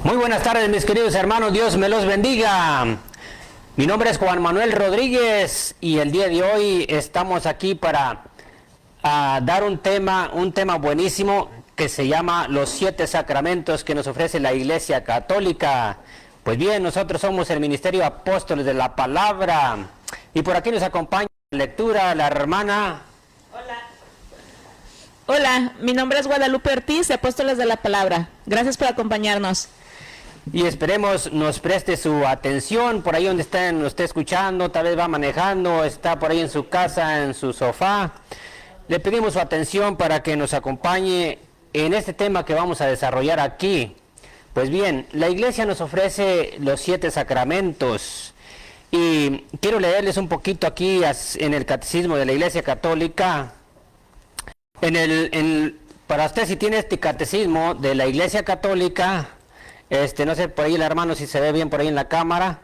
Muy buenas tardes, mis queridos hermanos, Dios me los bendiga. Mi nombre es Juan Manuel Rodríguez y el día de hoy estamos aquí para dar un tema buenísimo que se llama los 7 sacramentos que nos ofrece la Iglesia Católica. Pues bien, nosotros somos el Ministerio Apóstoles de la Palabra y por aquí nos acompaña en lectura la hermana. Hola, mi nombre es Guadalupe Ortiz, de Apóstoles de la Palabra. Gracias por acompañarnos. Y esperemos nos preste su atención por ahí donde nos esté escuchando, tal vez va manejando, está por ahí en su casa, en su sofá. Le pedimos su atención para que nos acompañe en este tema que vamos a desarrollar aquí. Pues bien, la Iglesia nos ofrece los 7 sacramentos y quiero leerles un poquito aquí en el Catecismo de la Iglesia Católica. Para usted, si tiene este Catecismo de la Iglesia Católica, no sé por ahí el hermano si se ve bien por ahí en la cámara,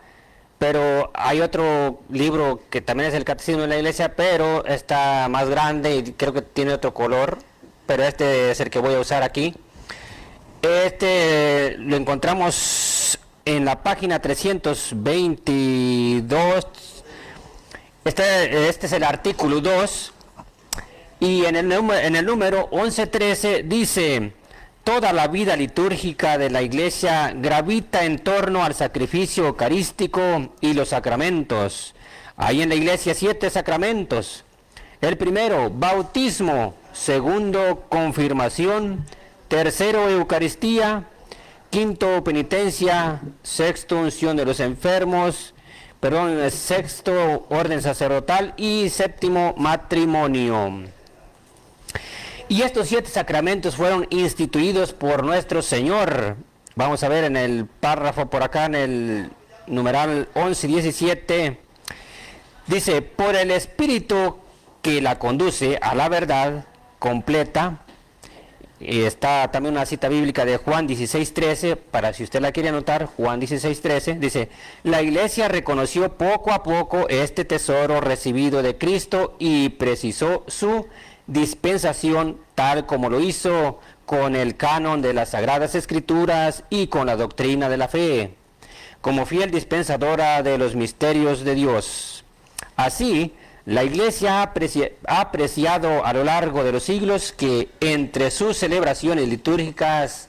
pero hay otro libro que también es el Catecismo de la Iglesia, pero está más grande y creo que tiene otro color, pero este es el que voy a usar aquí. Este lo encontramos en la página 322. Este es el artículo 2 y en el número 1113 dice: toda la vida litúrgica de la Iglesia gravita en torno al sacrificio eucarístico y los sacramentos. Hay en la Iglesia 7 sacramentos. El primero, bautismo. Segundo, confirmación. Tercero, Eucaristía. Quinto, penitencia. Sexto, unción de los enfermos. Sexto, orden sacerdotal. Y séptimo, matrimonio. Y estos 7 sacramentos fueron instituidos por nuestro Señor. Vamos a ver en el párrafo por acá, en el numeral 11:17. Dice: por el Espíritu que la conduce a la verdad completa. Y está también una cita bíblica de Juan 16:13, para si usted la quiere anotar. Juan 16:13 dice: la Iglesia reconoció poco a poco este tesoro recibido de Cristo y precisó su dispensación tal como lo hizo con el canon de las Sagradas Escrituras y con la doctrina de la fe, como fiel dispensadora de los misterios de Dios. Así, la Iglesia ha apreciado a lo largo de los siglos que entre sus celebraciones litúrgicas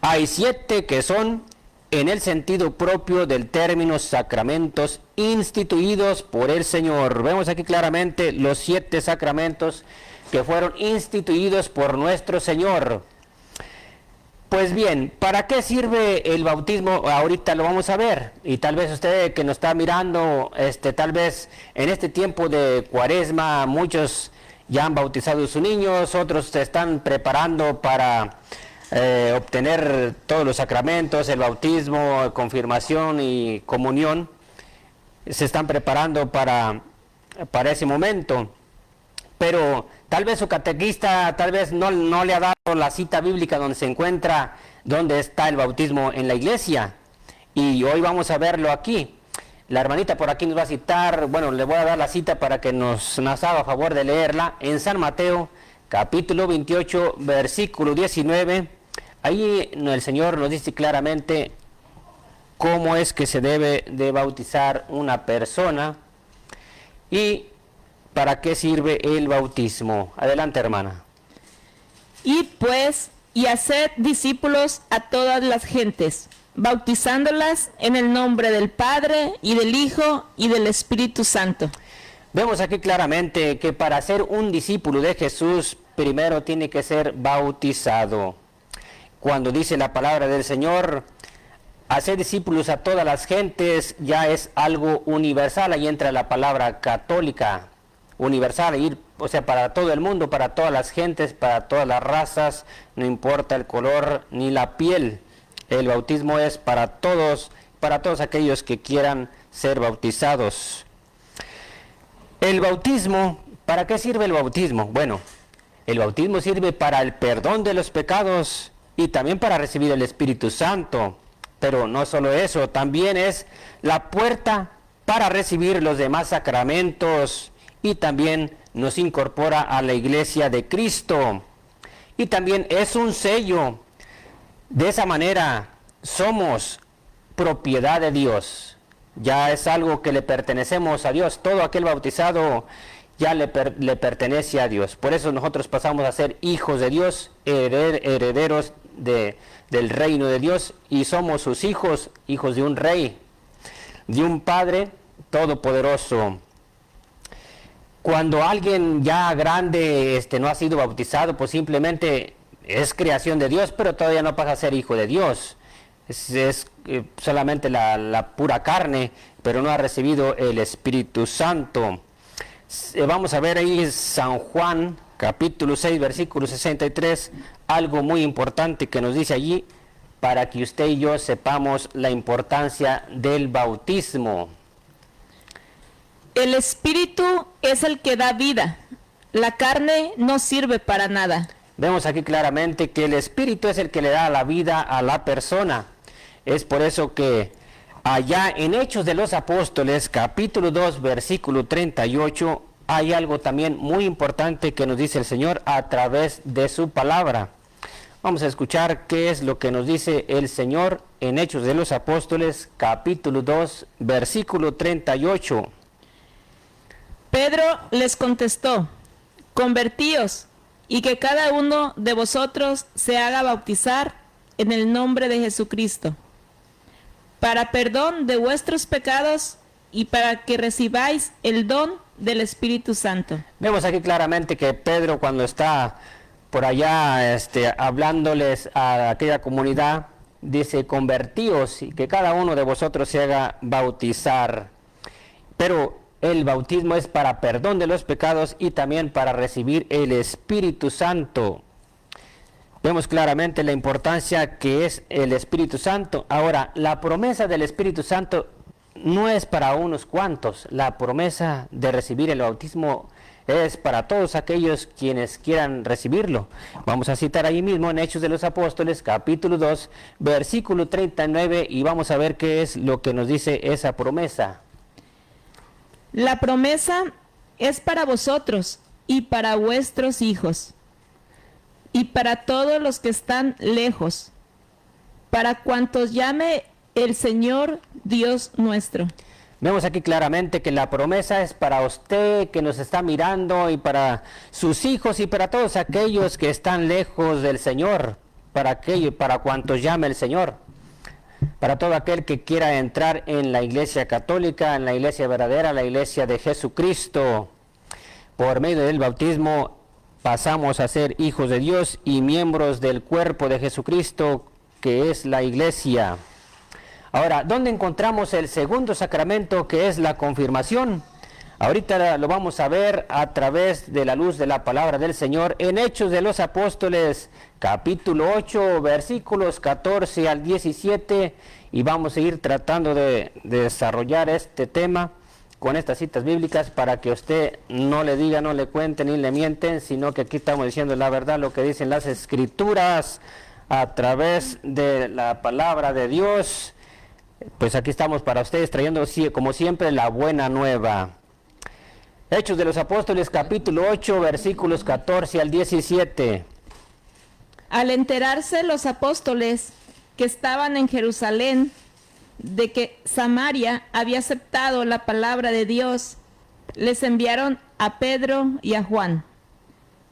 hay 7 que son, en el sentido propio del término, sacramentos instituidos por el Señor. Vemos aquí claramente los 7 sacramentos que fueron instituidos por nuestro Señor. Pues bien, ¿para qué sirve el bautismo? Ahorita lo vamos a ver, y tal vez usted que nos está mirando, tal vez en este tiempo de Cuaresma, muchos ya han bautizado a sus niños, otros se están preparando para obtener todos los sacramentos, el bautismo, confirmación y comunión. Se están preparando para ese momento. Pero tal vez su catequista no le ha dado la cita bíblica donde está el bautismo en la iglesia. Y hoy vamos a verlo aquí. La hermanita por aquí nos va a citar, le voy a dar la cita para que nos haga favor de leerla. En San Mateo, capítulo 28, versículo 19. Ahí el Señor nos dice claramente cómo es que se debe de bautizar una persona y ¿para qué sirve el bautismo? Adelante, hermana. Y haced discípulos a todas las gentes, bautizándolas en el nombre del Padre, y del Hijo, y del Espíritu Santo. Vemos aquí claramente que para ser un discípulo de Jesús, primero tiene que ser bautizado. Cuando dice la palabra del Señor, hacer discípulos a todas las gentes, ya es algo universal. Ahí entra la palabra católica, universal, para todo el mundo, para todas las gentes, para todas las razas, no importa el color ni la piel. El bautismo es para todos aquellos que quieran ser bautizados. El bautismo, ¿para qué sirve el bautismo? Bueno, el bautismo sirve para el perdón de los pecados y también para recibir el Espíritu Santo. Pero no solo eso, también es la puerta para recibir los demás sacramentos y también nos incorpora a la Iglesia de Cristo. y también es un sello. De esa manera somos propiedad de Dios. Ya es algo que le pertenecemos a Dios. Todo aquel bautizado ya le pertenece a Dios. Por eso nosotros pasamos a ser hijos de Dios, herederos del reino de Dios, y somos sus hijos, hijos de un rey, de un Padre todopoderoso. Cuando alguien ya grande no ha sido bautizado, pues simplemente es creación de Dios, pero todavía no pasa a ser hijo de Dios. Es solamente la pura carne, pero no ha recibido el Espíritu Santo. Vamos a ver ahí San Juan, capítulo 6, versículo 63, algo muy importante que nos dice allí, para que usted y yo sepamos la importancia del bautismo. El Espíritu es el que da vida, la carne no sirve para nada. Vemos aquí claramente que el Espíritu es el que le da la vida a la persona. Es por eso que allá en Hechos de los Apóstoles, capítulo 2, versículo 38, hay algo también muy importante que nos dice el Señor a través de su palabra. Vamos a escuchar qué es lo que nos dice el Señor en Hechos de los Apóstoles, capítulo 2, versículo 38. Pedro les contestó: convertíos, y que cada uno de vosotros se haga bautizar en el nombre de Jesucristo, para perdón de vuestros pecados y para que recibáis el don del Espíritu Santo. Vemos aquí claramente que Pedro, cuando está por allá hablándoles a aquella comunidad, dice: convertíos y que cada uno de vosotros se haga bautizar. Pero el bautismo es para perdón de los pecados y también para recibir el Espíritu Santo. Vemos claramente la importancia que es el Espíritu Santo. Ahora, la promesa del Espíritu Santo no es para unos cuantos. La promesa de recibir el bautismo es para todos aquellos quienes quieran recibirlo. Vamos a citar ahí mismo en Hechos de los Apóstoles, capítulo 2, versículo 39, y vamos a ver qué es lo que nos dice esa promesa. La promesa es para vosotros y para vuestros hijos, y para todos los que están lejos, para cuantos llame el Señor Dios nuestro. Vemos aquí claramente que la promesa es para usted que nos está mirando, y para sus hijos, y para todos aquellos que están lejos del Señor, para cuantos llame el Señor. Para todo aquel que quiera entrar en la iglesia católica, en la iglesia verdadera, la iglesia de Jesucristo. Por medio del bautismo pasamos a ser hijos de Dios y miembros del cuerpo de Jesucristo, que es la iglesia. Ahora, ¿dónde encontramos el segundo sacramento, que es la confirmación? Ahorita lo vamos a ver a través de la luz de la palabra del Señor en Hechos de los Apóstoles, capítulo 8, versículos 14 al 17, y vamos a ir tratando de desarrollar este tema con estas citas bíblicas para que usted no le diga, no le cuente ni le mienten, sino que aquí estamos diciendo la verdad, lo que dicen las Escrituras a través de la palabra de Dios. Pues aquí estamos para ustedes trayendo, como siempre, la buena nueva. Hechos de los Apóstoles, capítulo 8, versículos 14 al 17. Al enterarse los apóstoles que estaban en Jerusalén de que Samaria había aceptado la palabra de Dios, les enviaron a Pedro y a Juan.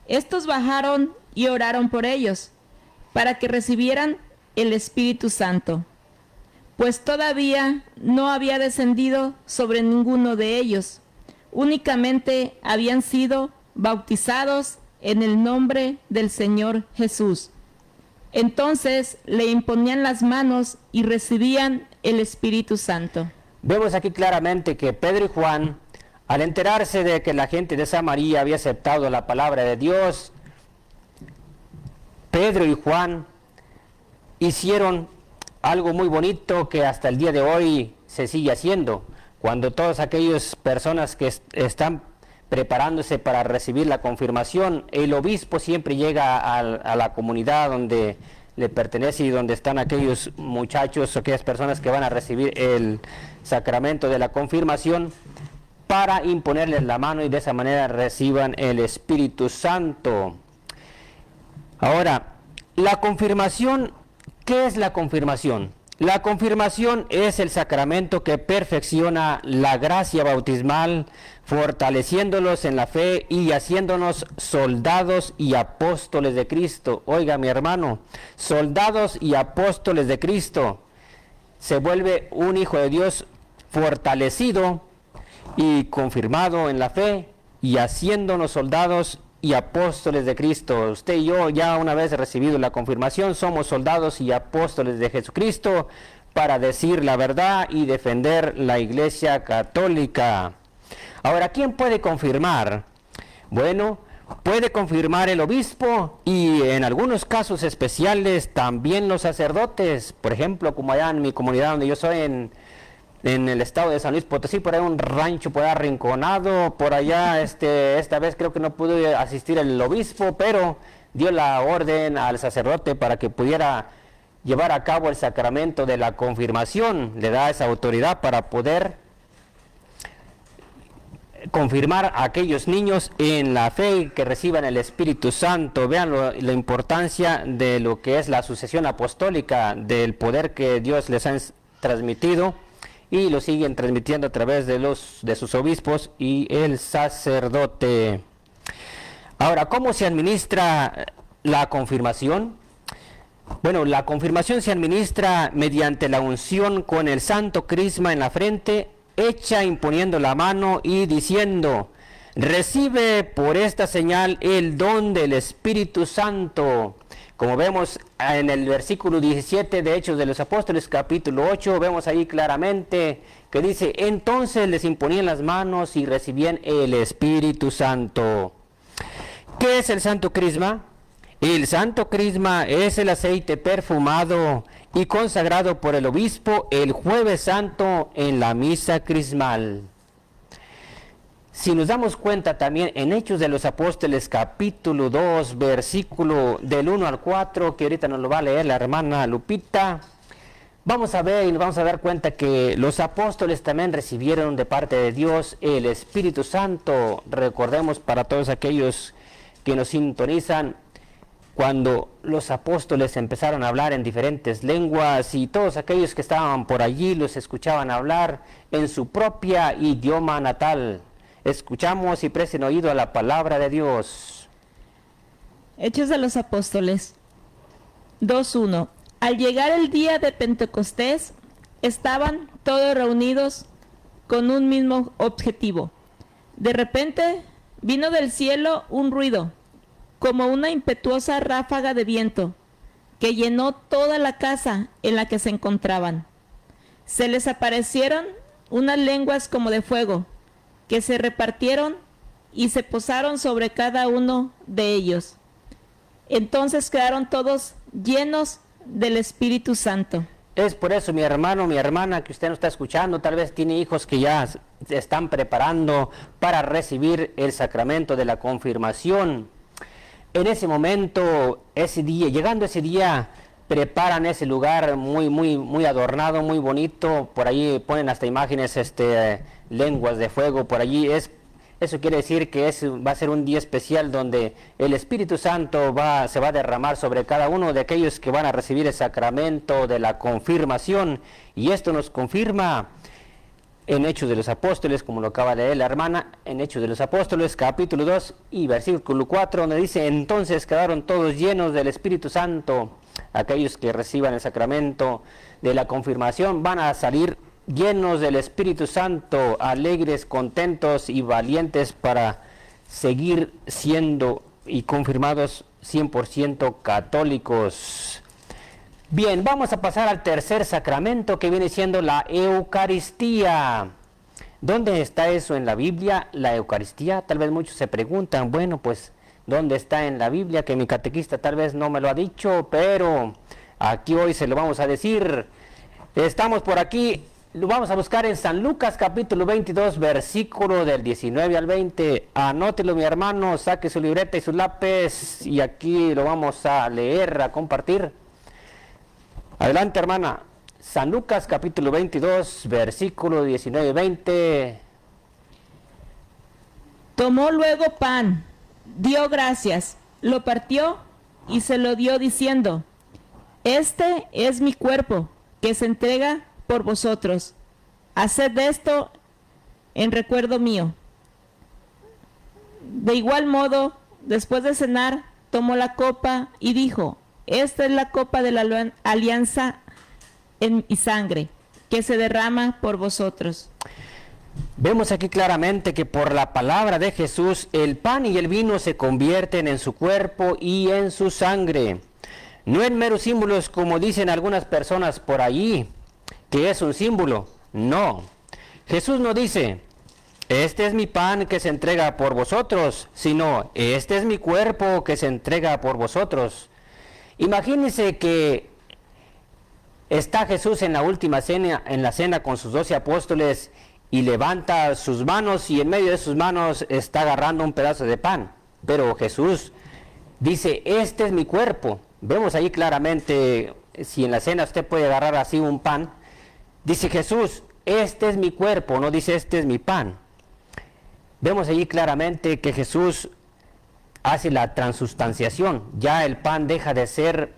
Estos bajaron y oraron por ellos, para que recibieran el Espíritu Santo, pues todavía no había descendido sobre ninguno de ellos. Únicamente habían sido bautizados en el nombre del Señor Jesús. Entonces le imponían las manos y recibían el Espíritu Santo. Vemos aquí claramente que Pedro y Juan, al enterarse de que la gente de Samaria había aceptado la palabra de Dios, Pedro y Juan hicieron algo muy bonito que hasta el día de hoy se sigue haciendo. Cuando todas aquellas personas que están preparándose para recibir la confirmación, el obispo siempre llega a la comunidad donde le pertenece y donde están aquellos muchachos o aquellas personas que van a recibir el sacramento de la confirmación, para imponerles la mano y de esa manera reciban el Espíritu Santo. Ahora, la confirmación, ¿qué es la confirmación? La confirmación es el sacramento que perfecciona la gracia bautismal, fortaleciéndolos en la fe y haciéndonos soldados y apóstoles de Cristo. Oiga, mi hermano, soldados y apóstoles de Cristo. Se vuelve un hijo de Dios fortalecido y confirmado en la fe y haciéndonos soldados y apóstoles de Cristo. Usted y yo, ya una vez recibido la confirmación, somos soldados y apóstoles de Jesucristo para decir la verdad y defender la Iglesia Católica. Ahora, ¿quién puede confirmar? Bueno, puede confirmar el obispo y en algunos casos especiales también los sacerdotes. Por ejemplo, como allá en mi comunidad donde yo soy, en el estado de San Luis Potosí, por ahí un rancho por ahí arrinconado, por allá esta vez creo que no pudo asistir el obispo, pero dio la orden al sacerdote para que pudiera llevar a cabo el sacramento de la confirmación. Le da esa autoridad para poder confirmar a aquellos niños en la fe que reciban el Espíritu Santo. Vean la importancia de lo que es la sucesión apostólica, del poder que Dios les ha transmitido, y lo siguen transmitiendo a través de sus obispos y el sacerdote. Ahora, ¿cómo se administra la confirmación? Bueno, la confirmación se administra mediante la unción con el santo crisma en la frente, hecha imponiendo la mano y diciendo: recibe por esta señal el don del Espíritu Santo. Como vemos en el versículo 17 de Hechos de los Apóstoles, capítulo 8, vemos ahí claramente que dice: entonces les imponían las manos y recibían el Espíritu Santo. ¿Qué es el santo crisma? El santo crisma es el aceite perfumado y consagrado por el obispo el jueves santo en la misa crismal. Si nos damos cuenta también en Hechos de los Apóstoles capítulo 2, versículo del 1 al 4, que ahorita nos lo va a leer la hermana Lupita, vamos a ver y nos vamos a dar cuenta que los apóstoles también recibieron de parte de Dios el Espíritu Santo. Recordemos, para todos aquellos que nos sintonizan, cuando los apóstoles empezaron a hablar en diferentes lenguas y todos aquellos que estaban por allí los escuchaban hablar en su propia idioma natal. Escuchamos y presten oído a la palabra de Dios. Hechos de los Apóstoles 2:1. Al llegar el día de Pentecostés, estaban todos reunidos con un mismo objetivo. De repente vino del cielo un ruido, como una impetuosa ráfaga de viento, que llenó toda la casa en la que se encontraban. Se les aparecieron unas lenguas como de fuego, que se repartieron y se posaron sobre cada uno de ellos. Entonces quedaron todos llenos del Espíritu Santo. Es por eso, mi hermano, mi hermana, que usted no está escuchando, tal vez tiene hijos que ya se están preparando para recibir el sacramento de la confirmación. En ese momento, ese día, llegando ese día, preparan ese lugar muy adornado, muy bonito. Por allí ponen hasta imágenes, lenguas de fuego. Por allí eso quiere decir que va a ser un día especial donde el Espíritu Santo se va a derramar sobre cada uno de aquellos que van a recibir el sacramento de la confirmación. Y esto nos confirma en Hechos de los Apóstoles, como lo acaba de leer la hermana, en Hechos de los Apóstoles, capítulo 2 y versículo 4, donde dice: entonces quedaron todos llenos del Espíritu Santo. Aquellos que reciban el sacramento de la confirmación van a salir llenos del Espíritu Santo, alegres, contentos y valientes para seguir siendo y confirmados 100% católicos. Bien, vamos a pasar al tercer sacramento, que viene siendo la Eucaristía. ¿Dónde está eso en la Biblia, la Eucaristía? Tal vez muchos se preguntan, bueno, pues, ¿dónde está en la Biblia? Que mi catequista tal vez no me lo ha dicho, pero aquí hoy se lo vamos a decir. Estamos por aquí, lo vamos a buscar en San Lucas capítulo 22, versículo del 19 al 20. Anótelo, mi hermano, saque su libreta y su lápiz y aquí lo vamos a leer, a compartir. Adelante, hermana. San Lucas capítulo 22, versículo 19 y 20. Tomó luego pan, dio gracias, lo partió y se lo dio diciendo: Este es mi cuerpo, que se entrega por vosotros. Haced esto en recuerdo mío. De igual modo, después de cenar, tomó la copa y dijo: Esta es la copa de la alianza en mi sangre, que se derrama por vosotros. Vemos aquí claramente que por la palabra de Jesús el pan y el vino se convierten en su cuerpo y en su sangre. No en meros símbolos como dicen algunas personas por allí, que es un símbolo. No. Jesús no dice: este es mi pan que se entrega por vosotros, sino: este es mi cuerpo que se entrega por vosotros. Imagínense que está Jesús en la última cena, en la cena con sus 12 apóstoles, y levanta sus manos y en medio de sus manos está agarrando un pedazo de pan. Pero Jesús dice: este es mi cuerpo. Vemos ahí claramente, si en la cena usted puede agarrar así un pan, dice Jesús: este es mi cuerpo, no dice este es mi pan. Vemos allí claramente que Jesús hace la transustanciación. Ya el pan deja de ser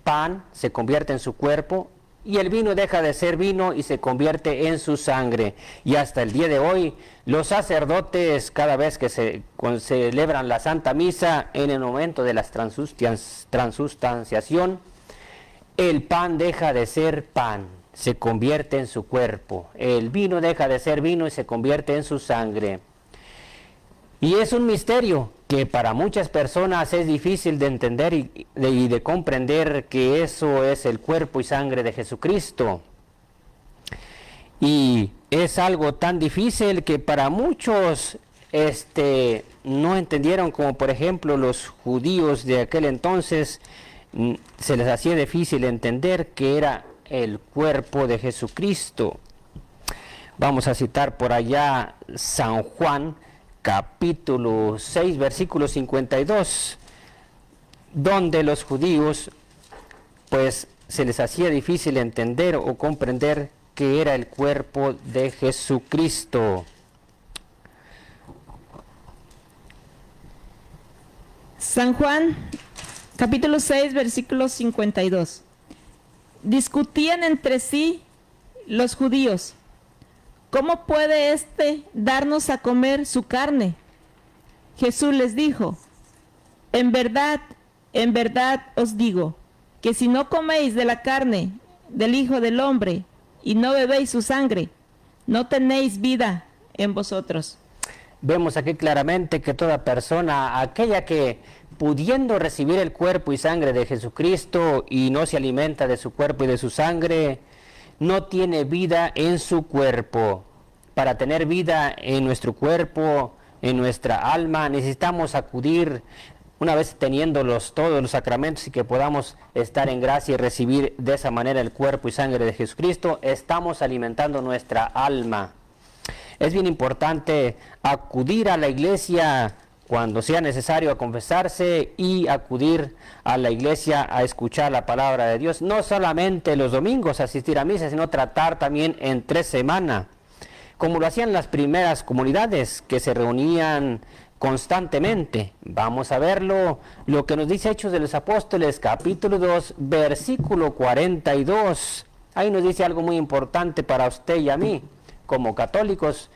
pan, se convierte en su cuerpo, y el vino deja de ser vino y se convierte en su sangre. Y hasta el día de hoy, los sacerdotes, cada vez que se celebran la Santa Misa, en el momento de la transustanciación, el pan deja de ser pan, se convierte en su cuerpo. El vino deja de ser vino y se convierte en su sangre. Y es un misterio que para muchas personas es difícil de entender y de comprender, que eso es el cuerpo y sangre de Jesucristo. Y es algo tan difícil que para muchos no entendieron, como por ejemplo los judíos de aquel entonces, se les hacía difícil entender que era el cuerpo de Jesucristo. Vamos a citar por allá San Juan, capítulo 6, versículo 52, donde los judíos pues se les hacía difícil entender o comprender que era el cuerpo de Jesucristo. San Juan, capítulo 6, versículo 52. Discutían entre sí los judíos: ¿cómo puede darnos a comer su carne? Jesús les dijo: en verdad os digo, que si no coméis de la carne del Hijo del Hombre y no bebéis su sangre, no tenéis vida en vosotros. Vemos aquí claramente que toda persona, aquella que pudiendo recibir el cuerpo y sangre de Jesucristo y no se alimenta de su cuerpo y de su sangre, no tiene vida en su cuerpo. Para tener vida en nuestro cuerpo, en nuestra alma, necesitamos acudir, una vez teniendo todos los sacramentos, y que podamos estar en gracia y recibir de esa manera el cuerpo y sangre de Jesucristo, estamos alimentando nuestra alma. Es bien importante acudir a la iglesia cuando sea necesario a confesarse, y acudir a la iglesia a escuchar la palabra de Dios. No solamente los domingos asistir a misa, sino tratar también entre semana, como lo hacían las primeras comunidades que se reunían constantemente. Vamos a verlo, lo que nos dice Hechos de los Apóstoles, capítulo 2, versículo 42. Ahí nos dice algo muy importante para usted y a mí, como católicos,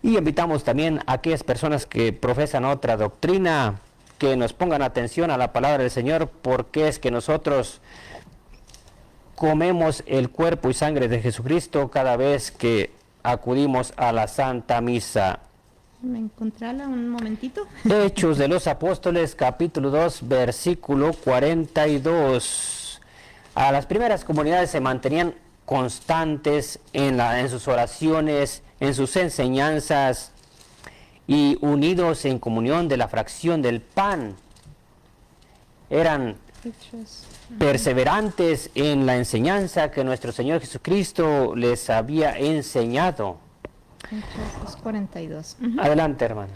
y invitamos también a aquellas personas que profesan otra doctrina, que nos pongan atención a la palabra del Señor, porque es que nosotros comemos el cuerpo y sangre de Jesucristo cada vez que acudimos a la Santa Misa. ¿Me encontrala un momentito? Hechos de los Apóstoles, capítulo 2, versículo 42. A las primeras comunidades se mantenían constantes en sus oraciones, en sus enseñanzas, y unidos en comunión de la fracción del pan. Eran perseverantes en la enseñanza que nuestro Señor Jesucristo les había enseñado. Hechos 42. Adelante, hermana.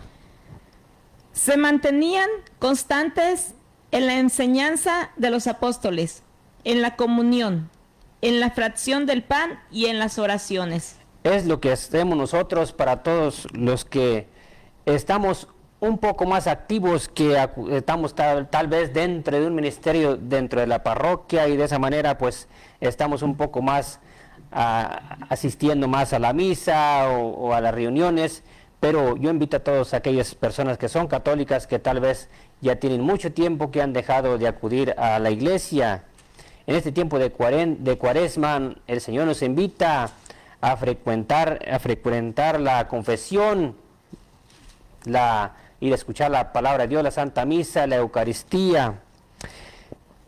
Se mantenían constantes en la enseñanza de los apóstoles, en la comunión, en la fracción del pan y en las oraciones. Es lo que hacemos nosotros para todos los que estamos un poco más activos, que estamos tal vez dentro de un ministerio, dentro de la parroquia, y de esa manera pues estamos un poco más asistiendo más a la misa o a las reuniones. Pero yo invito a todas aquellas personas que son católicas, que tal vez ya tienen mucho tiempo que han dejado de acudir a la iglesia. En este tiempo de Cuaresma, el Señor nos invita a frecuentar la confesión, ir a escuchar la palabra de Dios, la Santa Misa, la Eucaristía.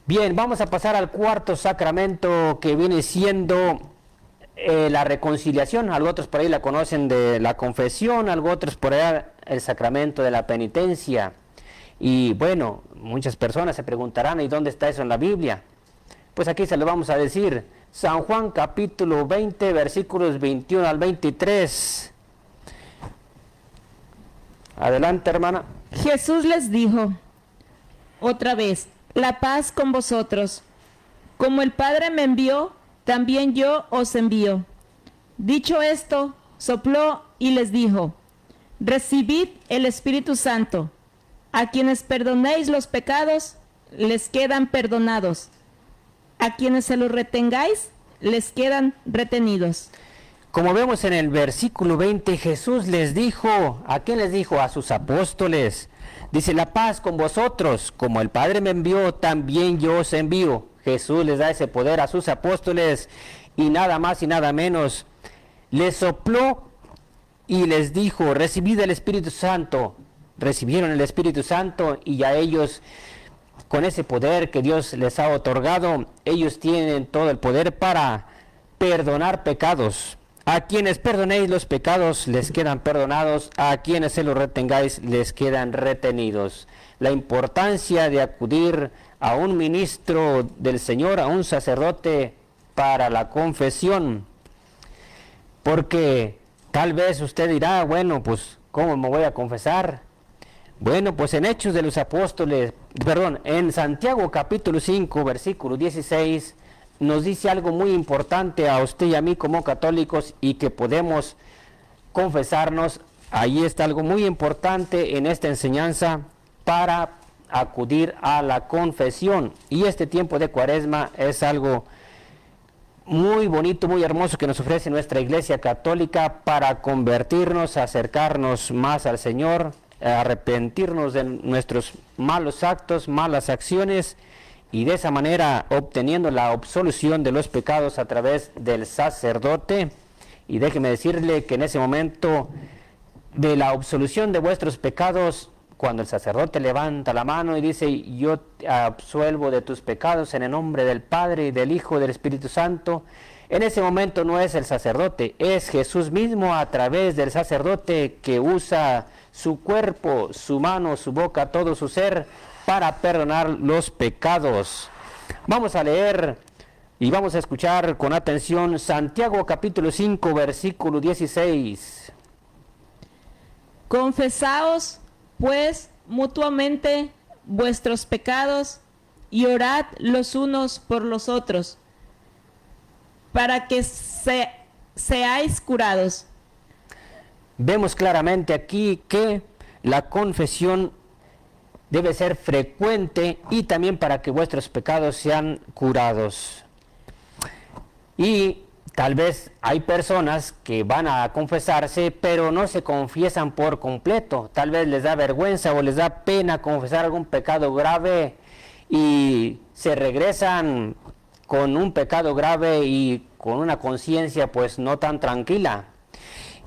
Bien, vamos a pasar al cuarto sacramento, que viene siendo la reconciliación. Algo otros por ahí la conocen de la confesión, algo otros por ahí el sacramento de la penitencia. Y bueno, muchas personas se preguntarán, ¿y dónde está eso en la Biblia? Pues aquí se lo vamos a decir. San Juan capítulo 20, versículos 21 al 23. Adelante, hermana. Jesús les dijo otra vez: la paz con vosotros. Como el Padre me envió, también yo os envío. Dicho esto, sopló y les dijo: recibid el Espíritu Santo. A quienes perdonéis los pecados, les quedan perdonados. A quienes se los retengáis, les quedan retenidos. Como vemos en el versículo 20, Jesús les dijo, ¿a quién les dijo? A sus apóstoles. Dice: la paz con vosotros, como el Padre me envió, también yo os envío. Jesús les da ese poder a sus apóstoles, y nada más y nada menos. Les sopló y les dijo: recibid el Espíritu Santo. Recibieron el Espíritu Santo, y ya ellos, con ese poder que Dios les ha otorgado, ellos tienen todo el poder para perdonar pecados. A quienes perdonéis los pecados, les quedan perdonados. A quienes se los retengáis, les quedan retenidos. La importancia de acudir a un ministro del Señor, a un sacerdote, para la confesión. Porque tal vez usted dirá: bueno, pues ¿cómo me voy a confesar? Bueno, pues en Hechos de los Apóstoles, en Santiago capítulo 5, versículo 16, nos dice algo muy importante a usted y a mí como católicos, y que podemos confesarnos. Ahí está algo muy importante en esta enseñanza para acudir a la confesión. Y este tiempo de Cuaresma es algo muy bonito, muy hermoso, que nos ofrece nuestra Iglesia Católica para convertirnos, acercarnos más al Señor, arrepentirnos de nuestros malos actos, malas acciones, y de esa manera obteniendo la absolución de los pecados a través del sacerdote. Y déjeme decirle que en ese momento de la absolución de vuestros pecados, cuando el sacerdote levanta la mano y dice: yo te absuelvo de tus pecados en el nombre del Padre, y del Hijo, y del Espíritu Santo, en ese momento no es el sacerdote, es Jesús mismo a través del sacerdote, que usa su cuerpo, su mano, su boca, todo su ser, para perdonar los pecados. Vamos a leer y vamos a escuchar con atención Santiago capítulo 5, versículo 16. Confesaos pues mutuamente vuestros pecados, y orad los unos por los otros, para que seáis curados. Vemos claramente aquí que la confesión debe ser frecuente, y también para que vuestros pecados sean curados. Y tal vez hay personas que van a confesarse, pero no se confiesan por completo. Tal vez les da vergüenza o les da pena confesar algún pecado grave, y se regresan con un pecado grave y con una conciencia pues no tan tranquila.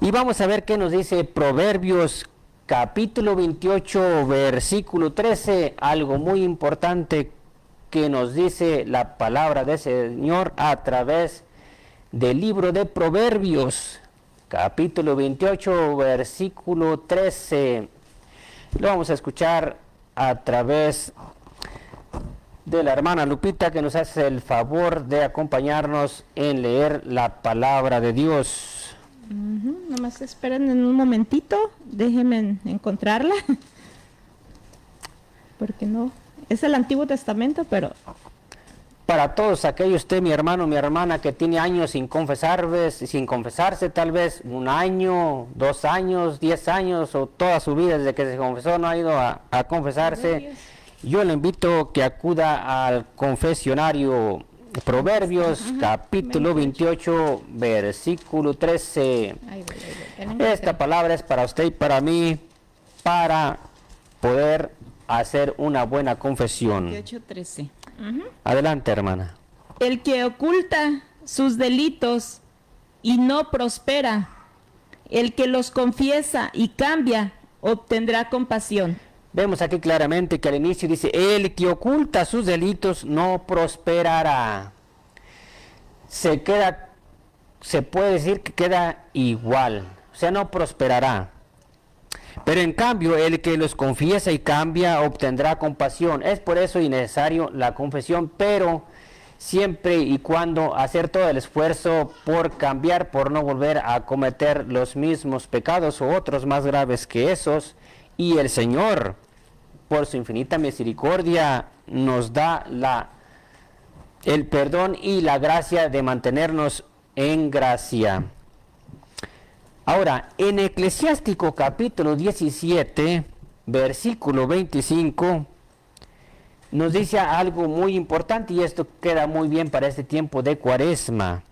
Y vamos a ver qué nos dice Proverbios capítulo 28, versículo 13, algo muy importante que nos dice la palabra del Señor a través del libro de Proverbios, capítulo 28, versículo 13. Lo vamos a escuchar a través de la hermana Lupita, que nos hace el favor de acompañarnos en leer la palabra de Dios. Nomás esperen en un momentito, déjenme encontrarla, porque no, es el Antiguo Testamento, pero... para todos aquellos, usted, mi hermano, mi hermana, que tiene años sin confesarse, tal vez 1 año, 2 años, 10 años, o toda su vida desde que se confesó no ha ido a confesarse, yo le invito que acuda al confesionario Proverbios, capítulo 28, versículo 13. Esta palabra es para usted y para mí, para poder hacer una buena confesión. 28:13. Adelante, hermana. El que oculta sus delitos y no prospera, el que los confiesa y cambia, obtendrá compasión. Vemos aquí claramente que al inicio dice, el que oculta sus delitos no prosperará. Se puede decir que queda igual, o sea, no prosperará. Pero en cambio, el que los confiesa y cambia obtendrá compasión. Es por eso innecesario la confesión, pero siempre y cuando hacer todo el esfuerzo por cambiar, por no volver a cometer los mismos pecados o otros más graves que esos. Y el Señor, por su infinita misericordia, nos da el perdón y la gracia de mantenernos en gracia. Ahora, en Eclesiástico capítulo 17, versículo 25, nos dice algo muy importante, y esto queda muy bien para este tiempo de Cuaresma.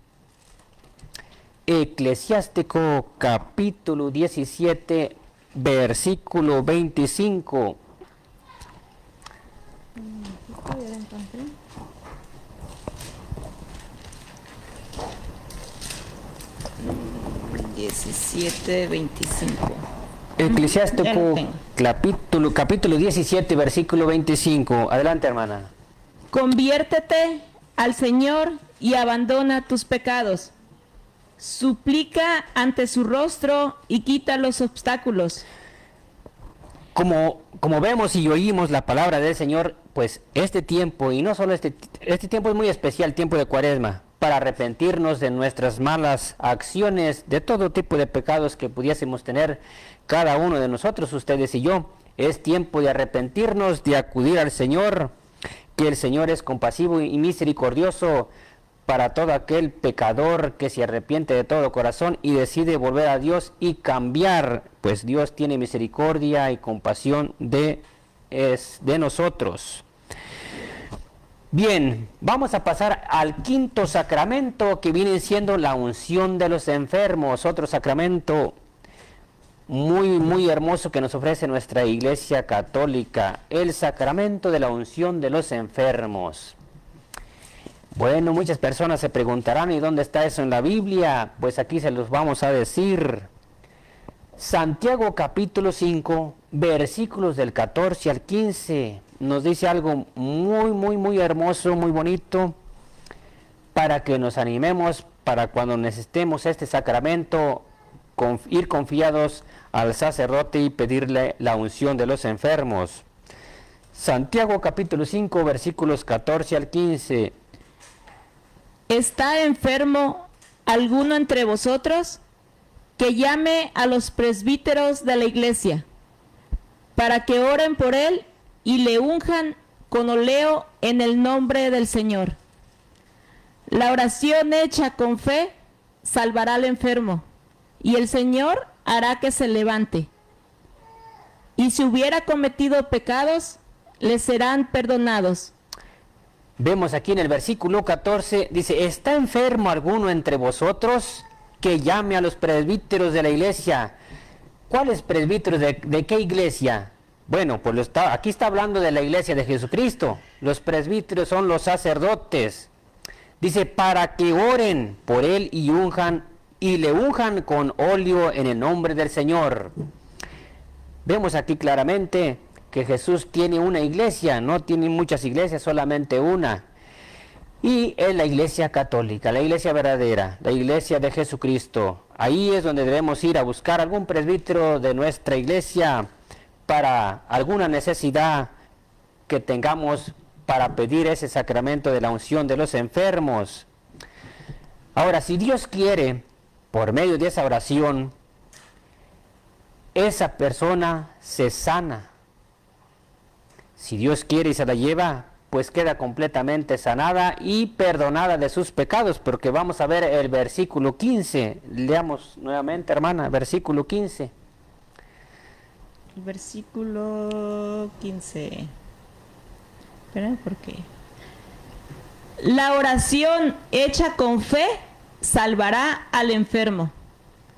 Eclesiástico capítulo 17, versículo 25. 17:25. Eclesiástico capítulo 17, versículo 25. Adelante, hermana. Conviértete al Señor y abandona tus pecados. Suplica ante su rostro y quita los obstáculos. Como vemos y oímos la palabra del Señor, pues este tiempo, y no solo este tiempo es muy especial, tiempo de Cuaresma, para arrepentirnos de nuestras malas acciones, de todo tipo de pecados que pudiésemos tener cada uno de nosotros, ustedes y yo. Es tiempo de arrepentirnos, de acudir al Señor, que el Señor es compasivo y misericordioso para todo aquel pecador que se arrepiente de todo corazón y decide volver a Dios y cambiar, pues Dios tiene misericordia y compasión de nosotros. Bien, vamos a pasar al quinto sacramento, que viene siendo la unción de los enfermos, otro sacramento muy, muy hermoso que nos ofrece nuestra Iglesia Católica, el sacramento de la unción de los enfermos. Bueno, muchas personas se preguntarán, ¿y dónde está eso en la Biblia? Pues aquí se los vamos a decir. Santiago capítulo 5, versículos del 14 al 15, nos dice algo muy, muy, muy hermoso, muy bonito, para que nos animemos para cuando necesitemos este sacramento, ir confiados al sacerdote y pedirle la unción de los enfermos. Santiago capítulo 5, versículos 14 al 15. ¿Está enfermo alguno entre vosotros? Que llame a los presbíteros de la iglesia, para que oren por él y le unjan con óleo en el nombre del Señor. La oración hecha con fe salvará al enfermo, y el Señor hará que se levante. Y si hubiera cometido pecados, le serán perdonados. Vemos aquí en el versículo 14, dice, ¿está enfermo alguno entre vosotros? Que llame a los presbíteros de la iglesia. ¿Cuáles presbíteros? ¿De qué iglesia? Bueno, pues aquí está hablando de la iglesia de Jesucristo. Los presbíteros son los sacerdotes. Dice, para que oren por él y le unjan con óleo en el nombre del Señor. Vemos aquí claramente que Jesús tiene una iglesia, no tiene muchas iglesias, solamente una. Y es la iglesia católica, la iglesia verdadera, la iglesia de Jesucristo. Ahí es donde debemos ir a buscar algún presbítero de nuestra iglesia para alguna necesidad que tengamos para pedir ese sacramento de la unción de los enfermos. Ahora, si Dios quiere, por medio de esa oración, esa persona se sana. Si Dios quiere y se la lleva, pues queda completamente sanada y perdonada de sus pecados, porque vamos a ver el versículo 15. Leamos nuevamente, hermana, versículo 15. Versículo 15. Espera, ¿por qué? La oración hecha con fe salvará al enfermo,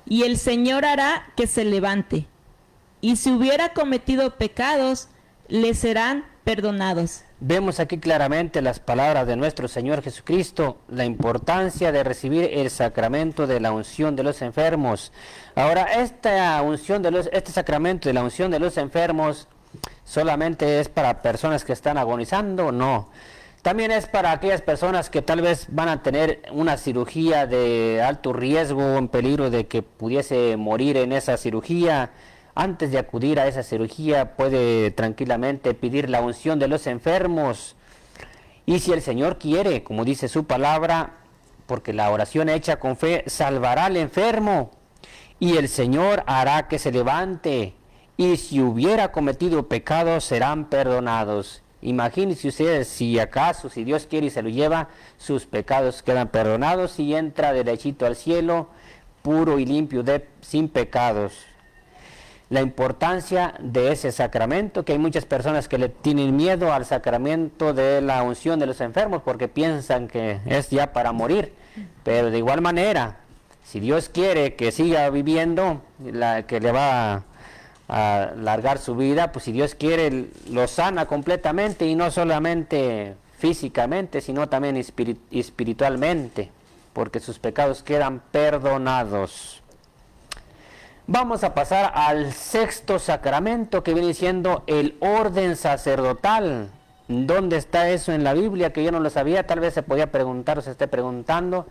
y el Señor hará que se levante. Y si hubiera cometido pecados, le serán perdonados. Vemos aquí claramente las palabras de nuestro Señor Jesucristo, la importancia de recibir el sacramento de la unción de los enfermos. Ahora, este sacramento de la unción de los enfermos solamente es para personas que están agonizando, no. También es para aquellas personas que tal vez van a tener una cirugía de alto riesgo, en peligro de que pudiese morir en esa cirugía. Antes de acudir a esa cirugía puede tranquilamente pedir la unción de los enfermos. Y si el Señor quiere, como dice su palabra, porque la oración hecha con fe salvará al enfermo, y el Señor hará que se levante, y si hubiera cometido pecados serán perdonados. Imagínense ustedes, si Dios quiere y se lo lleva, sus pecados quedan perdonados y entra derechito al cielo, puro y limpio, sin pecados. La importancia de ese sacramento, que hay muchas personas que le tienen miedo al sacramento de la unción de los enfermos porque piensan que es ya para morir, pero de igual manera, si Dios quiere que siga viviendo, que le va a alargar su vida, pues si Dios quiere lo sana completamente, y no solamente físicamente, sino también espiritualmente, porque sus pecados quedan perdonados. Vamos a pasar al sexto sacramento, que viene siendo el orden sacerdotal. ¿Dónde está eso en la Biblia? Que yo no lo sabía, tal vez se podía preguntar o se esté preguntando.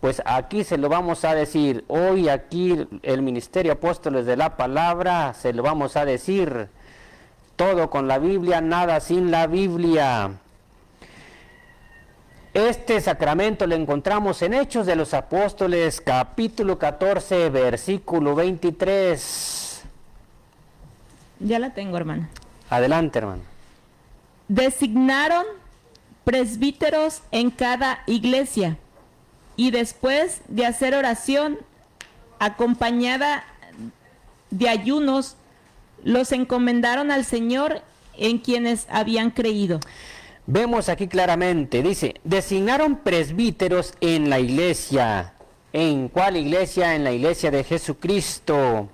Pues aquí se lo vamos a decir. Hoy aquí el Ministerio Apóstoles de la Palabra se lo vamos a decir. Todo con la Biblia, nada sin la Biblia. Este sacramento lo encontramos en Hechos de los Apóstoles, capítulo 14, versículo 23. Ya la tengo, hermana. Adelante, hermano. Designaron presbíteros en cada iglesia, y después de hacer oración acompañada de ayunos, los encomendaron al Señor en quienes habían creído. Vemos aquí claramente, dice, designaron presbíteros en la iglesia. ¿En cuál iglesia? En la iglesia de Jesucristo.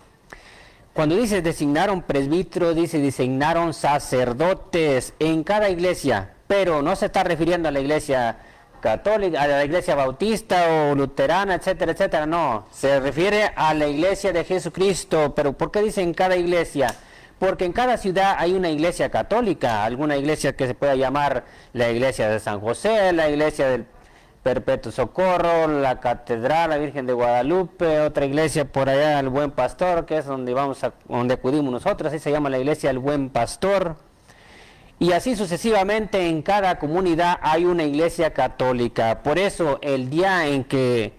Cuando dice designaron presbíteros, dice designaron sacerdotes en cada iglesia, pero no se está refiriendo a la iglesia católica, a la iglesia bautista o luterana, etcétera, etcétera, no, se refiere a la iglesia de Jesucristo. Pero ¿por qué dice en cada iglesia? Porque en cada ciudad hay una iglesia católica, alguna iglesia que se pueda llamar la iglesia de San José, la iglesia del Perpetuo Socorro, la Catedral, la Virgen de Guadalupe, otra iglesia por allá, el Buen Pastor, que es donde acudimos nosotros, así se llama la iglesia del Buen Pastor. Y así sucesivamente en cada comunidad hay una iglesia católica. Por eso el día en que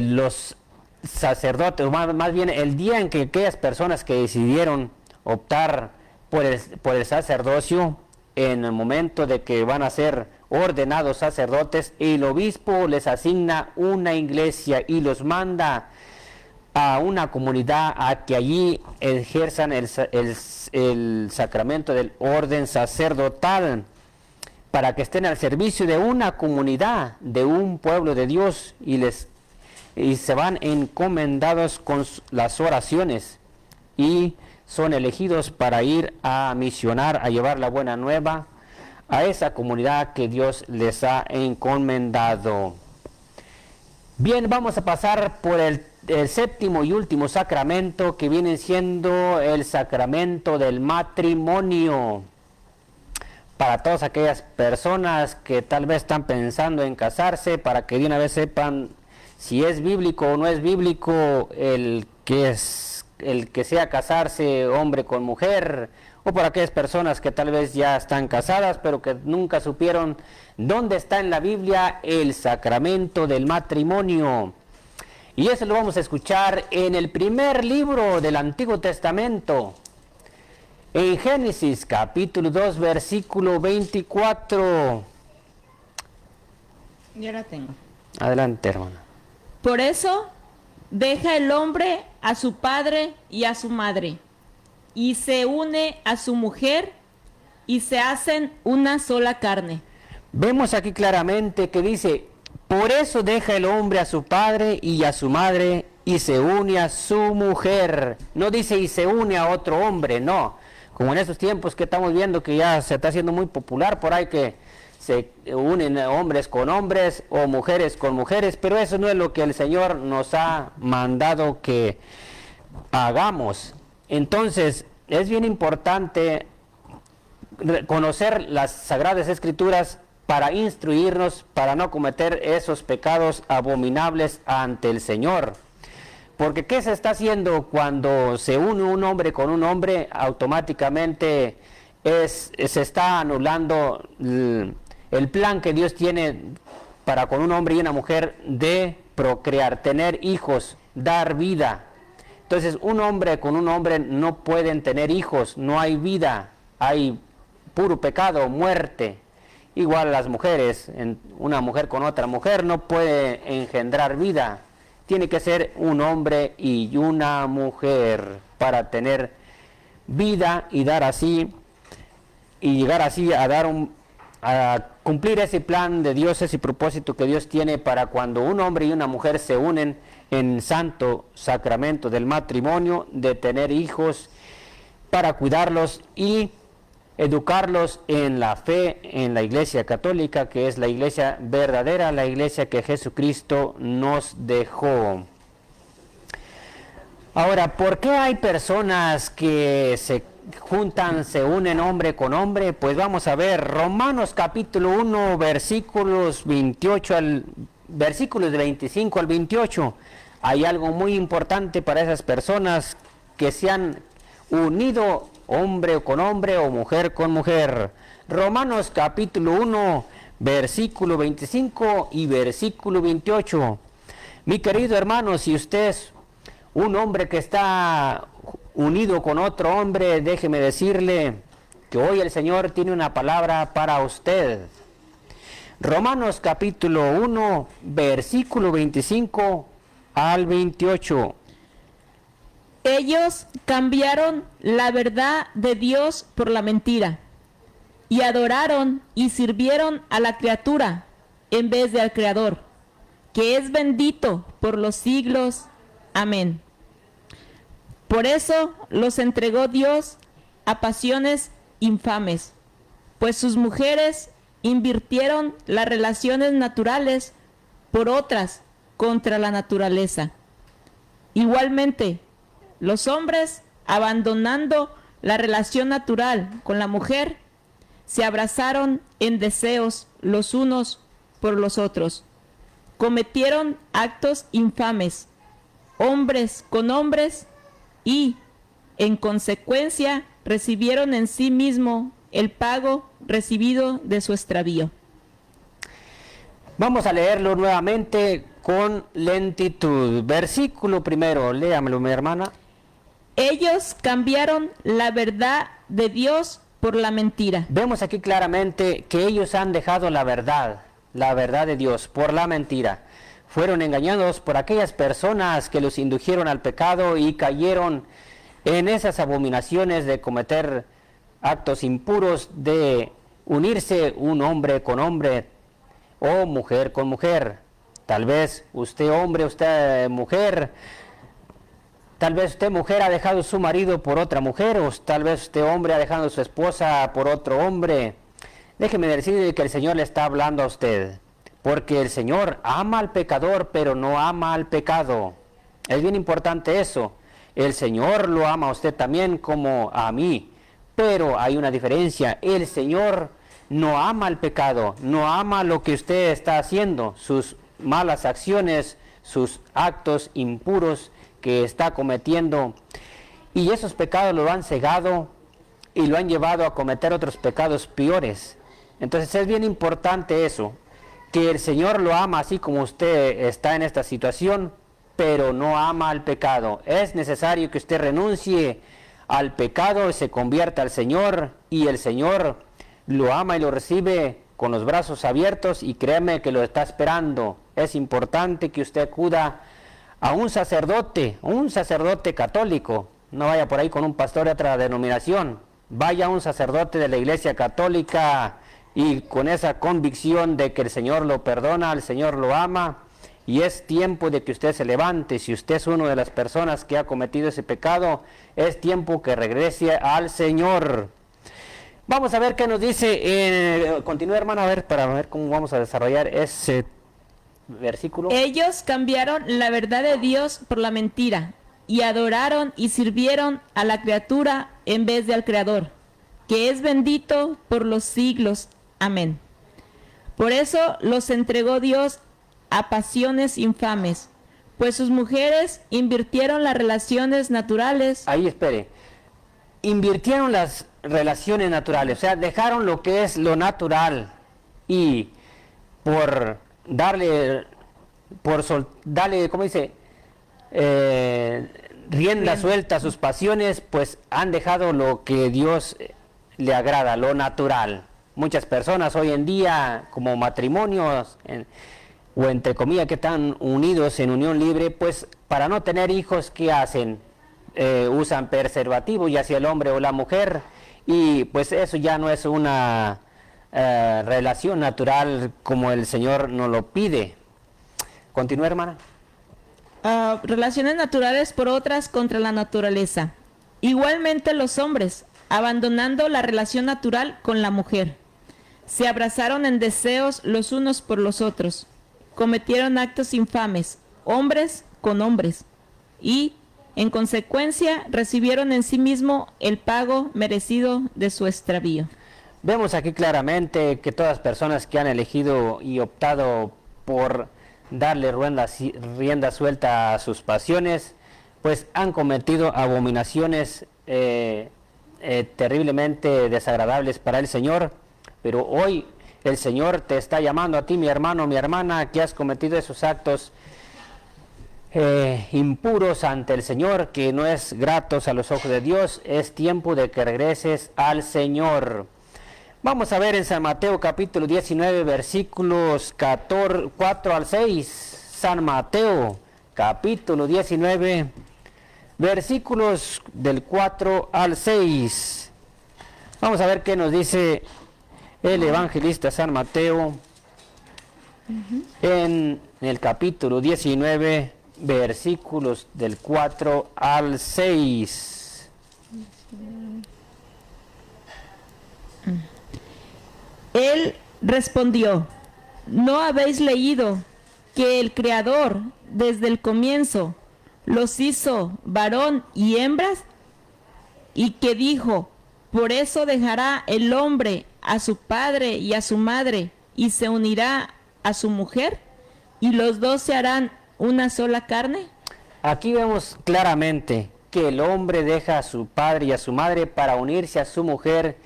los sacerdotes, más bien el día en que aquellas personas que decidieron optar por el sacerdocio, en el momento de que van a ser ordenados sacerdotes, el obispo les asigna una iglesia y los manda a una comunidad a que allí ejerzan el sacramento del orden sacerdotal, para que estén al servicio de una comunidad, de un pueblo de Dios, y se van encomendados con las oraciones y son elegidos para ir a misionar, a llevar la buena nueva a esa comunidad que Dios les ha encomendado. Bien, vamos a pasar por el séptimo y último sacramento, que viene siendo el sacramento del matrimonio. Para todas aquellas personas que tal vez están pensando en casarse, para que de una vez sepan si es bíblico o no es bíblico el que sea casarse hombre con mujer, o para aquellas personas que tal vez ya están casadas pero que nunca supieron dónde está en la Biblia el sacramento del matrimonio. Y eso lo vamos a escuchar en el primer libro del Antiguo Testamento, En Génesis capítulo 2, versículo 24. Yo la tengo. Adelante, hermana. Por eso deja el hombre a su padre y a su madre, y se une a su mujer, y se hacen una sola carne. Vemos aquí claramente que dice, por eso deja el hombre a su padre y a su madre, y se une a su mujer. No dice y se une a otro hombre, no. Como en estos tiempos que estamos viendo que ya se está haciendo muy popular por ahí, que se unen hombres con hombres o mujeres con mujeres, pero eso no es lo que el Señor nos ha mandado que hagamos. Entonces, es bien importante conocer las Sagradas Escrituras para instruirnos, para no cometer esos pecados abominables ante el Señor. Porque ¿qué se está haciendo cuando se une un hombre con un hombre? Automáticamente se está anulando el plan que Dios tiene para con un hombre y una mujer de procrear, tener hijos, dar vida. Entonces, un hombre con un hombre no pueden tener hijos, no hay vida, hay puro pecado, muerte. Igual las mujeres, una mujer con otra mujer no puede engendrar vida. Tiene que ser un hombre y una mujer para tener vida y dar así, y llegar así a dar a cumplir ese plan de Dios, ese propósito que Dios tiene para cuando un hombre y una mujer se unen en santo sacramento del matrimonio, de tener hijos, para cuidarlos y educarlos en la fe, en la Iglesia católica, que es la Iglesia verdadera, la Iglesia que Jesucristo nos dejó. Ahora, ¿por qué hay personas que se juntan, se unen hombre con hombre? Pues vamos a ver, Romanos capítulo 1, versículos 25 al 28. Hay algo muy importante para esas personas que se han unido hombre con hombre o mujer con mujer. Romanos capítulo 1, versículo 25 y versículo 28. Mi querido hermano, si usted es un hombre que está unido con otro hombre, déjeme decirle que hoy el Señor tiene una palabra para usted. Romanos capítulo 1, versículo 25 al 28. Ellos cambiaron la verdad de Dios por la mentira, y adoraron y sirvieron a la criatura en vez de al Creador, que es bendito por los siglos. Amén. Por eso los entregó Dios a pasiones infames, pues sus mujeres invirtieron las relaciones naturales por otras contra la naturaleza. Igualmente, los hombres, abandonando la relación natural con la mujer, se abrazaron en deseos los unos por los otros. Cometieron actos infames, hombres con hombres, y, en consecuencia, recibieron en sí mismo el pago recibido de su extravío. Vamos a leerlo nuevamente con lentitud. Versículo primero, léamelo, mi hermana. Ellos cambiaron la verdad de Dios por la mentira. Vemos aquí claramente que ellos han dejado la verdad de Dios, por la mentira. Fueron engañados por aquellas personas que los indujeron al pecado y cayeron en esas abominaciones de cometer actos impuros, de unirse un hombre con hombre o mujer con mujer. Tal vez usted hombre, usted mujer, tal vez usted mujer ha dejado su marido por otra mujer, o tal vez usted hombre ha dejado su esposa por otro hombre. Déjeme decirle que el Señor le está hablando a usted, porque el Señor ama al pecador, pero no ama al pecado. Es bien importante eso. El Señor lo ama a usted también como a mí, pero hay una diferencia. El Señor no ama al pecado, no ama lo que usted está haciendo, sus malas acciones, sus actos impuros que está cometiendo, y esos pecados lo han cegado y lo han llevado a cometer otros pecados peores. Entonces es bien importante eso, que el Señor lo ama así como usted está en esta situación, pero no ama al pecado. Es necesario que usted renuncie al pecado se convierte al Señor y el Señor lo ama y lo recibe con los brazos abiertos y créeme que lo está esperando. Es importante que usted acuda a un sacerdote católico. No vaya por ahí con un pastor de otra denominación. Vaya a un sacerdote de la Iglesia Católica y con esa convicción de que el Señor lo perdona, el Señor lo ama. Y es tiempo de que usted se levante. Si usted es una de las personas que ha cometido ese pecado, es tiempo que regrese al Señor. Vamos a ver qué nos dice. Continúa, hermana, a ver, para ver cómo vamos a desarrollar ese versículo. Ellos cambiaron la verdad de Dios por la mentira y adoraron y sirvieron a la criatura en vez de al Creador, que es bendito por los siglos. Amén. Por eso los entregó Dios a pasiones infames, pues sus mujeres invirtieron las relaciones naturales. Ahí espere. Invirtieron las relaciones naturales, o sea, dejaron lo que es lo natural y por darle, ¿cómo dice? Rienda suelta a sus pasiones, pues han dejado lo que Dios le agrada, lo natural. Muchas personas hoy en día, como matrimonios, o entre comillas que están unidos en unión libre, pues para no tener hijos, ¿qué hacen? Usan preservativo, ya sea el hombre o la mujer, y pues eso ya no es una relación natural como el Señor nos lo pide. Continúa, hermana. Relaciones naturales por otras contra la naturaleza. Igualmente los hombres, abandonando la relación natural con la mujer, se abrazaron en deseos los unos por los otros, cometieron actos infames, hombres con hombres, y, en consecuencia, recibieron en sí mismo el pago merecido de su extravío. Vemos aquí claramente que todas las personas que han elegido y optado por darle rienda suelta a sus pasiones, pues han cometido abominaciones terriblemente desagradables para el Señor. Pero hoy el Señor te está llamando a ti, mi hermano, mi hermana, que has cometido esos actos impuros ante el Señor, que no es gratos a los ojos de Dios. Es tiempo de que regreses al Señor. Vamos a ver en San Mateo capítulo 19 versículos 4 al 6. San Mateo capítulo 19 versículos del 4 al 6. Vamos a ver qué nos dice el evangelista San Mateo en el capítulo 19 versículos del 4 al 6. Él respondió: ¿no habéis leído que el Creador desde el comienzo los hizo varón y hembras? Y que dijo: por eso dejará el hombre a su padre y a su madre, y se unirá a su mujer, y los dos se harán una sola carne. Aquí vemos claramente que el hombre deja a su padre y a su madre para unirse a su mujer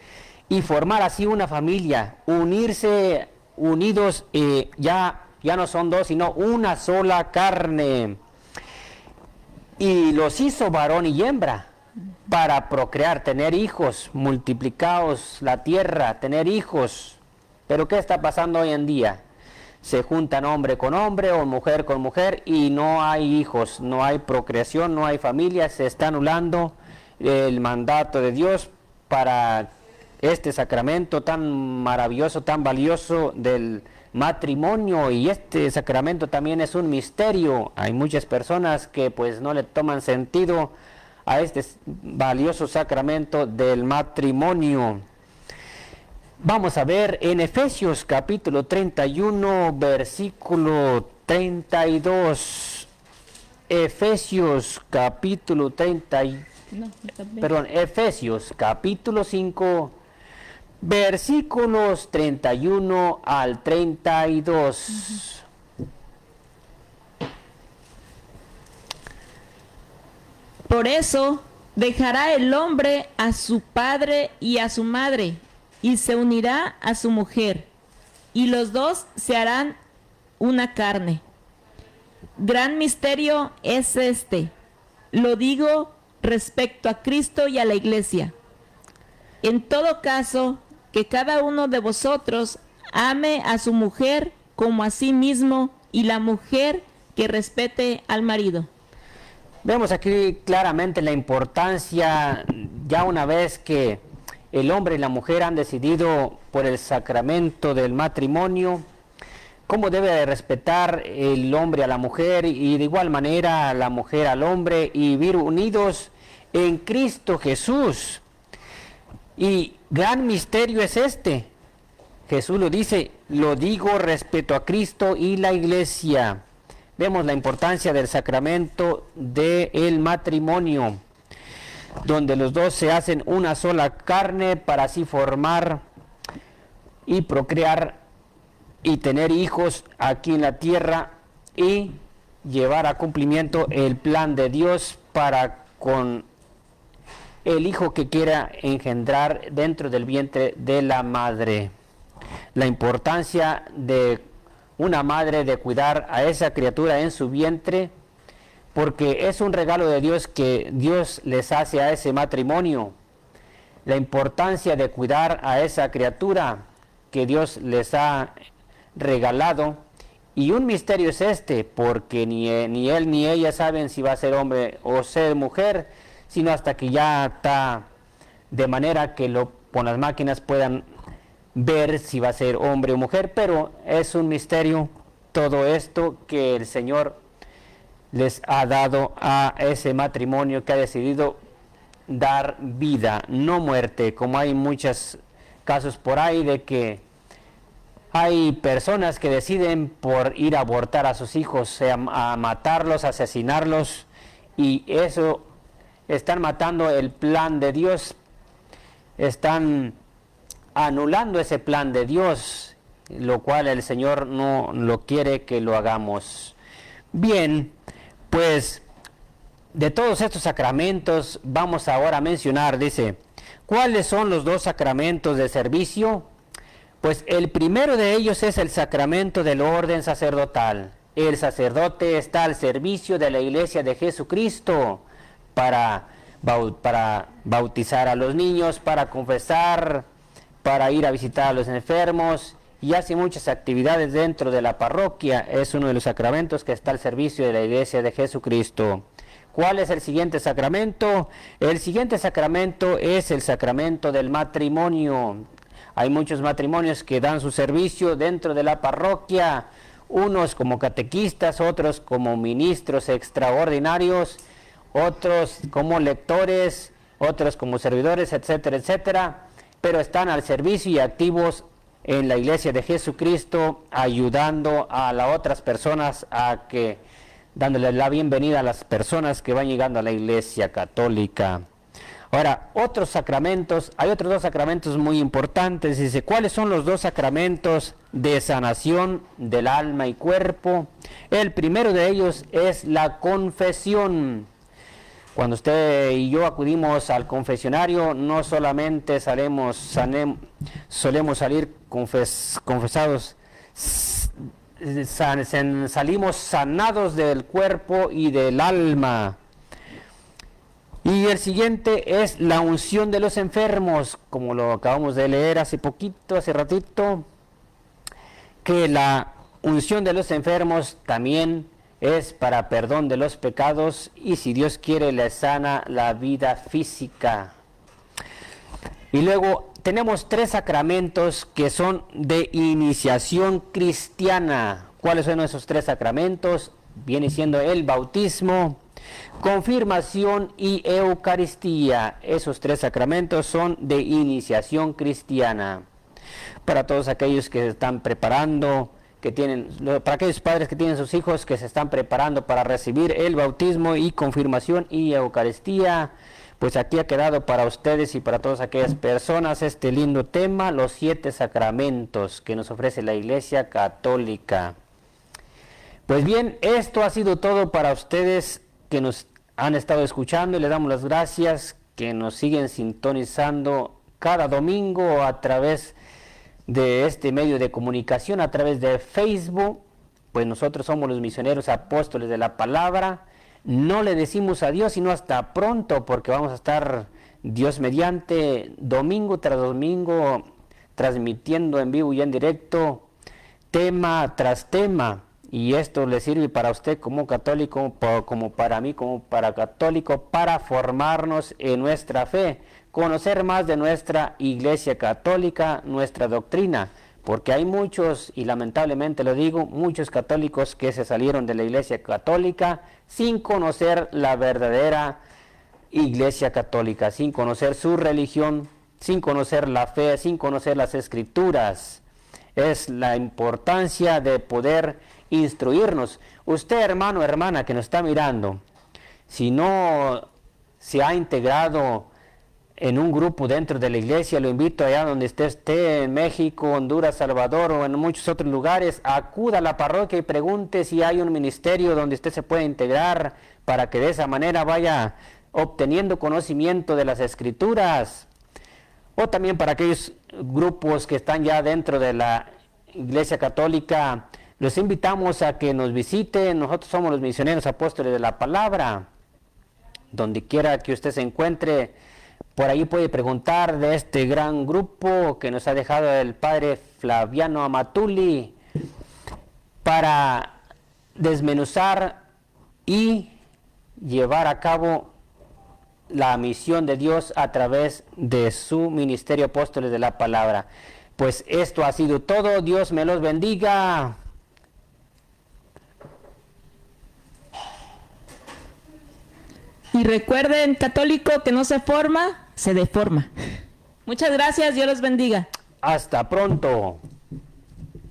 y formar así una familia, unidos, ya no son dos, sino una sola carne. Y los hizo varón y hembra para procrear, tener hijos, multiplicaos la tierra, tener hijos. Pero ¿qué está pasando hoy en día? Se juntan hombre con hombre o mujer con mujer y no hay hijos, no hay procreación, no hay familia. Se está anulando el mandato de Dios para este sacramento tan maravilloso, tan valioso del matrimonio. Y este sacramento también es un misterio. Hay muchas personas que pues no le toman sentido a este valioso sacramento del matrimonio. Vamos a ver en Efesios capítulo 31 versículo 32. Efesios capítulo 5 versículos 31 al 32. Por eso dejará el hombre a su padre y a su madre, y se unirá a su mujer, y los dos se harán una carne. Gran misterio es este. Lo digo respecto a Cristo y a la iglesia. En todo caso, que cada uno de vosotros ame a su mujer como a sí mismo, y la mujer que respete al marido. Vemos aquí claramente la importancia, ya una vez que el hombre y la mujer han decidido por el sacramento del matrimonio, cómo debe de respetar el hombre a la mujer y de igual manera la mujer al hombre y vivir unidos en Cristo Jesús. Y gran misterio es este. Jesús lo dice, lo digo respecto a Cristo y la iglesia. Vemos la importancia del sacramento del matrimonio, donde los dos se hacen una sola carne para así formar y procrear y tener hijos aquí en la tierra y llevar a cumplimiento el plan de Dios para con el hijo que quiera engendrar dentro del vientre de la madre. La importancia de una madre de cuidar a esa criatura en su vientre, porque es un regalo de Dios que Dios les hace a ese matrimonio. La importancia de cuidar a esa criatura que Dios les ha regalado. Y un misterio es este, porque ni él ni ella saben si va a ser hombre o ser mujer, sino hasta que ya está de manera que con las máquinas puedan ver si va a ser hombre o mujer, pero es un misterio todo esto que el Señor les ha dado a ese matrimonio que ha decidido dar vida, no muerte, como hay muchos casos por ahí de que hay personas que deciden por ir a abortar a sus hijos, a matarlos, asesinarlos, y eso están matando el plan de Dios, están anulando ese plan de Dios, lo cual el Señor no lo quiere que lo hagamos. Bien, pues de todos estos sacramentos vamos ahora a mencionar, dice, ¿cuáles son los dos sacramentos de servicio? Pues el primero de ellos es el sacramento del orden sacerdotal. El sacerdote está al servicio de la iglesia de Jesucristo para bautizar a los niños, para confesar, para ir a visitar a los enfermos, y hace muchas actividades dentro de la parroquia. Es uno de los sacramentos que está al servicio de la iglesia de Jesucristo. ¿Cuál es el siguiente sacramento? El siguiente sacramento es el sacramento del matrimonio. Hay muchos matrimonios que dan su servicio dentro de la parroquia, unos como catequistas, otros como ministros extraordinarios, otros como lectores, otros como servidores, etcétera, etcétera, pero están al servicio y activos en la iglesia de Jesucristo, ayudando a las otras personas dándole la bienvenida a las personas que van llegando a la iglesia católica. Ahora, otros sacramentos, hay otros dos sacramentos muy importantes. Dice, ¿cuáles son los dos sacramentos de sanación del alma y cuerpo? El primero de ellos es la confesión. Cuando usted y yo acudimos al confesionario, no solamente solemos salir confesados, salimos sanados del cuerpo y del alma. Y el siguiente es la unción de los enfermos, como lo acabamos de leer hace ratito, que la unción de los enfermos también es para perdón de los pecados y si Dios quiere les sana la vida física. Y luego tenemos tres sacramentos que son de iniciación cristiana. ¿Cuáles son esos tres sacramentos? Viene siendo el bautismo, confirmación y Eucaristía. Esos tres sacramentos son de iniciación cristiana. Para todos aquellos que se están preparando, para aquellos padres que tienen sus hijos que se están preparando para recibir el bautismo y confirmación y Eucaristía, pues aquí ha quedado para ustedes y para todas aquellas personas este lindo tema, los 7 sacramentos que nos ofrece la Iglesia Católica. Pues bien, esto ha sido todo para ustedes que nos han estado escuchando y le damos las gracias que nos siguen sintonizando cada domingo a través de este medio de comunicación, a través de Facebook. Pues nosotros somos los misioneros apóstoles de la palabra. no le decimos adiós, sino hasta pronto, porque vamos a estar, Dios mediante, domingo tras domingo, transmitiendo en vivo y en directo, tema tras tema. Y esto le sirve para usted como católico, como para mí, como para católico, para formarnos en nuestra fe, conocer más de nuestra Iglesia Católica, nuestra doctrina, porque hay muchos, y lamentablemente lo digo, muchos católicos que se salieron de la Iglesia Católica sin conocer la verdadera Iglesia Católica, sin conocer su religión, sin conocer la fe, sin conocer las Escrituras. Es la importancia de poder instruirnos. Usted, hermano, hermana, que nos está mirando, si no se ha integrado en un grupo dentro de la iglesia, lo invito allá donde usted esté, en México, Honduras, Salvador o en muchos otros lugares, acuda a la parroquia y pregunte si hay un ministerio donde usted se puede integrar, para que de esa manera vaya obteniendo conocimiento de las Escrituras. O también para aquellos grupos que están ya dentro de la Iglesia Católica, los invitamos a que nos visiten. Nosotros somos los misioneros apóstoles de la palabra. Donde quiera que usted se encuentre, por ahí puede preguntar de este gran grupo que nos ha dejado el padre Flaviano Amatuli, para desmenuzar y llevar a cabo la misión de Dios a través de su ministerio apóstoles de la palabra. Pues esto ha sido todo. Dios me los bendiga. Y recuerden, católico que no se forma, se deforma. Muchas gracias, Dios los bendiga. Hasta pronto.